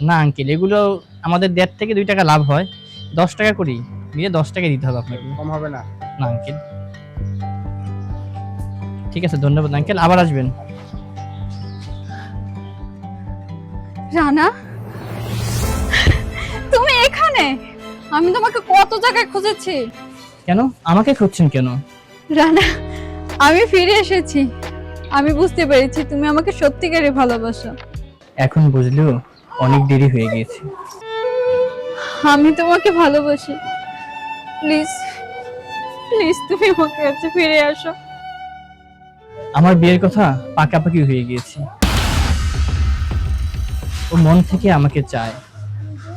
না আঙ্কেল, এগুলো আমাদের 1.5 থেকে 2 টাকা লাভ হয়। 10 টাকা করি নিয়ে 10 টাকা দিতে হবে আপনাকে। কম হবে না? না আঙ্কেল। ঠিক আছে, ধন্যবাদ আঙ্কেল, আবার আসবেন। রানা, তুমি এখানে? আমি তোমাকে কত জায়গায় খুঁজেছি। কেন আমাকে খুঁজছেন কেন? রানা, আমি ফিরে এসেছি। আমি বুঝতে পেরেছি তুমি আমাকে সত্যিকারে ভালোবাসো। এখন বুঝলেও অনেক দেরি হয়ে গিয়েছে। আমি তোমাকে ভালোবাসি। প্লিজ, প্লিজ তুমি আমার কাছে ফিরে আসো। আমার বিয়ের কথা পাকাপাকি হয়ে গিয়েছে। ও মন থেকে আমাকে চায়,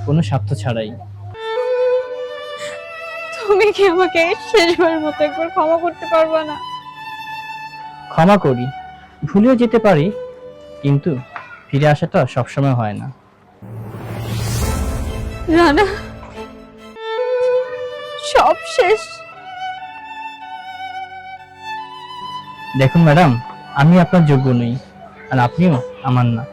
কোনো স্বার্থ ছাড়াই। তুমি কি আমাকে শেষবারের মতো একবার ক্ষমা করতে পারবে না? ক্ষমা করি, ভুলেও যেতে পারি, কিন্তু ফিরে আসাটা সবসময় হয় না। রানা, সব শেষ। দেখুন ম্যাডাম, আমি আপনার যোগ্য নই, আর আপনিও আমার না।